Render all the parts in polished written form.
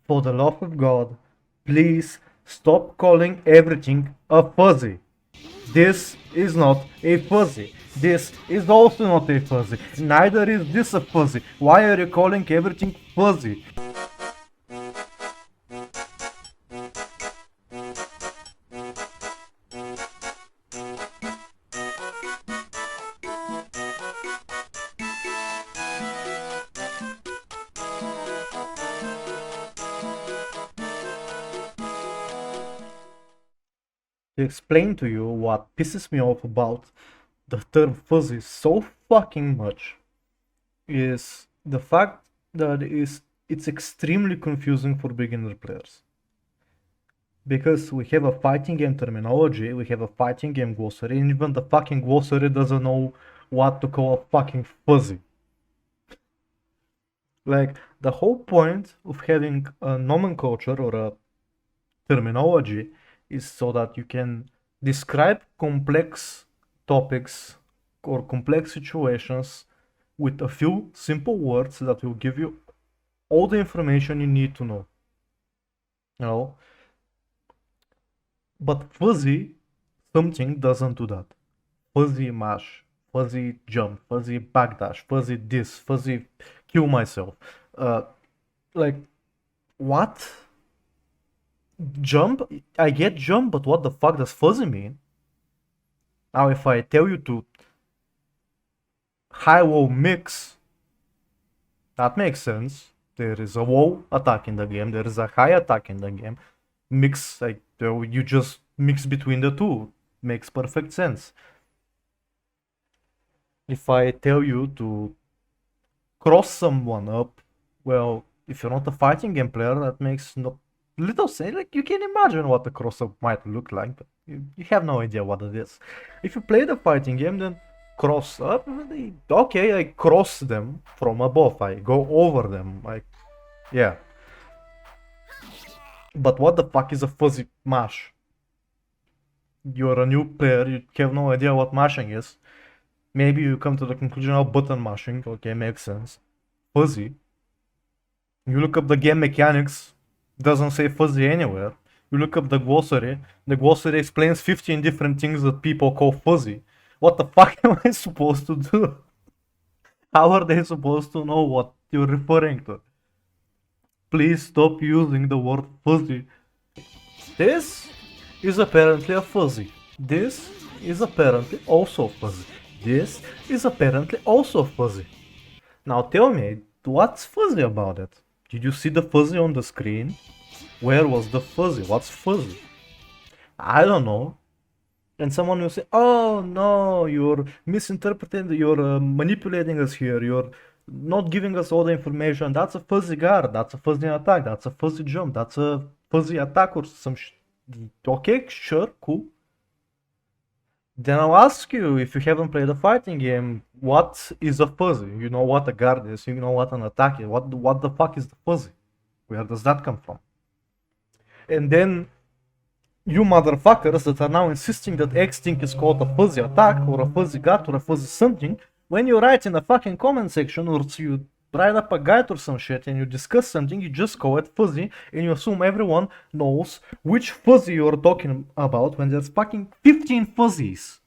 For the love of God, please stop calling everything a fuzzy. This is not a fuzzy. This is also not a fuzzy. Neither is this a fuzzy. Why are you calling everything fuzzy? To explain to you what pisses me off about the term fuzzy so fucking much is the fact that it's extremely confusing for beginner players. Because we have a fighting game terminology, we have a fighting game glossary, and even the fucking glossary doesn't know what to call a fucking fuzzy. Like, the whole point of having a nomenclature or a terminology is so that you can describe complex topics or complex situations with a few simple words that will give you all the information you need to know. You know? But fuzzy something doesn't do that. Fuzzy mash, fuzzy jump, fuzzy backdash, fuzzy this, fuzzy kill myself. Uh, like, what? Jump? I get jump, but what the fuck does fuzzy mean? Now, if I tell you to high-low mix, that makes sense. There is a low attack in the game, there is a high attack in the game. Mix, like, you just mix between the two. Makes perfect sense. If I tell you to cross someone up, well, if you're not a fighting game player, that makes no little sense. Like, you can imagine what a cross up might look like, but you have no idea what it is. If you play the fighting game, then cross up, okay, I cross them from above, I go over them, yeah. But what the fuck is a fuzzy mash? You're a new player, you have no idea what mashing is. Maybe you come to the conclusion of button mashing, okay, makes sense. Fuzzy. You look up the game mechanics, doesn't say fuzzy anywhere. You look up the glossary explains 15 different things that people call fuzzy. What the fuck am I supposed to do? How are they supposed to know what you're referring to? Please stop using the word fuzzy. This is apparently a fuzzy. This is apparently also fuzzy. This is apparently also fuzzy. Now tell me, what's fuzzy about it? Did you see the fuzzy on the screen? Where was the fuzzy? What's fuzzy? I don't know. And someone will say, oh no, you're misinterpreting, you're manipulating us here, you're not giving us all the information. That's a fuzzy guard, that's a fuzzy attack, that's a fuzzy jump, that's a fuzzy attack or some Okay, sure, cool. Then I'll ask you, if you haven't played a fighting game, what is a fuzzy? You know what a guard is, you know what an attack is. What the fuck is the fuzzy? Where does that come from? And then you motherfuckers that are now insisting that X thing is called a fuzzy attack or a fuzzy guard or a fuzzy something, when you write in the fucking comment section or you write up a guide or some shit and you discuss something, you just call it fuzzy and you assume everyone knows which fuzzy you're talking about when there's fucking 15 fuzzies.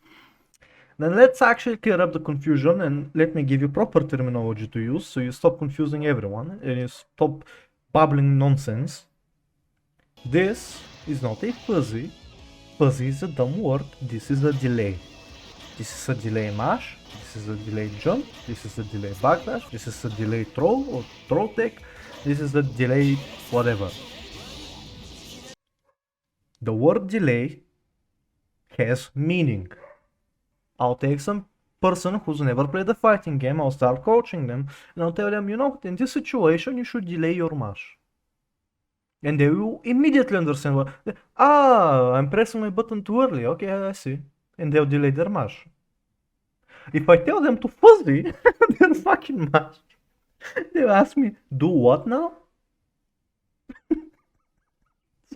Then let's actually clear up the confusion and let me give you proper terminology to use so you stop confusing everyone and you stop babbling nonsense. This is not a fuzzy. Fuzzy is a dumb word. This is a delay. This is a delay mash. This is a delay jump. This is a delay backdash. This is a delay throw or throw tech. This is a delay whatever. The word delay has meaning. I'll take some person who's never played a fighting game, I'll start coaching them, and I'll tell them, you know, in this situation you should delay your mash. And they will immediately understand what. I'm pressing my button too early. Okay, I see. And they'll delay their mash. If I tell them to fuzzy their fucking mash, they'll ask me, do what now?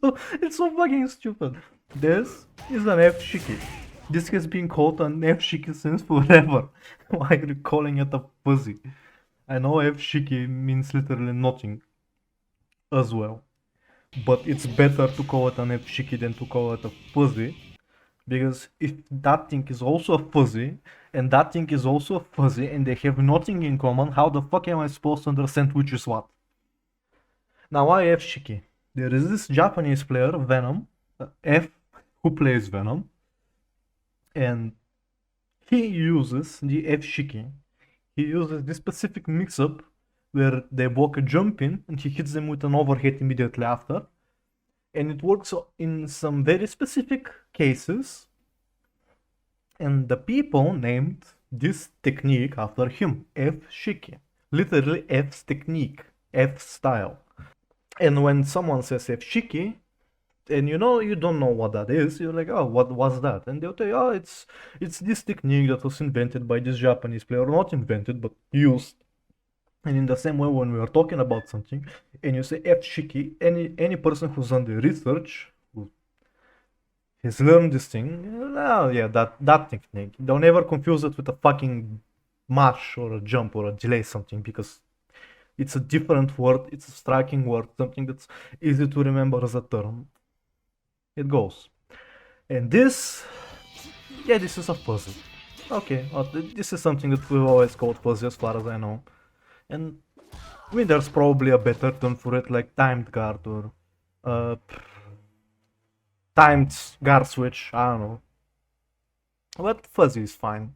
So it's so fucking stupid. This is an F-Shiki. This has been called an F-Shiki since forever. Why are you calling it a fuzzy? I know F-Shiki means literally nothing as well. but it's better to call it an F-Shiki than to call it a fuzzy. Because if that thing is also a fuzzy, and that thing is also a fuzzy, and they have nothing in common, how the fuck am I supposed to understand which is what? Now why F-Shiki? There is this Japanese player, Venom, F, who plays Venom, and he uses the F-Shiki. He uses this specific mix-up where they block a jump in, and he hits them with an overhead immediately after. And it works in some very specific cases, and the people named this technique after him, F-Shiki. Literally F's technique, F style. And when someone says F-Shiki, and you don't know what that is, you're like, oh, what was that? And they'll tell you, oh, it's this technique that was invented by this Japanese player, not invented, but used. And in the same way, when we are talking about something, and you say F-Shiki, any person who's done the research, who has learned this thing, oh yeah, that technique. Don't ever confuse it with a fucking mash or a jump or a delay something, because it's a different word, it's a striking word, something that's easy to remember as a term. It goes. And this, yeah, this is a puzzle. Okay, well, this is something that we've always called puzzle as far as I know. And I mean, there's probably a better term for it, like timed guard or uh, timed guard switch, I don't know. But fuzzy is fine.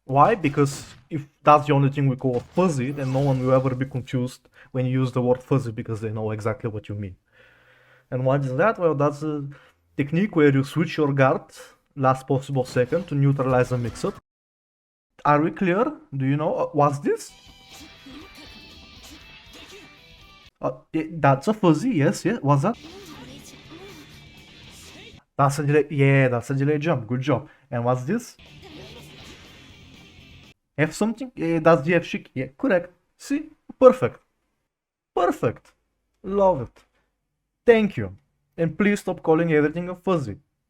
Why? Because if that's the only thing we call fuzzy, then no one will ever be confused when you use the word fuzzy, because they know exactly what you mean. And what is that? Well, that's a technique where you switch your guard last possible second to neutralize a mix-up. Are we clear? Do you know what's this? That's a fuzzy, yes, yeah. What's that? That's a delay. Yeah, that's a delay jump. Good job. And what's this? F something? Yeah, that's the F-Shiki. Yeah, correct. See? Perfect. Perfect. Love it. Thank you. And please stop calling everything a fuzzy.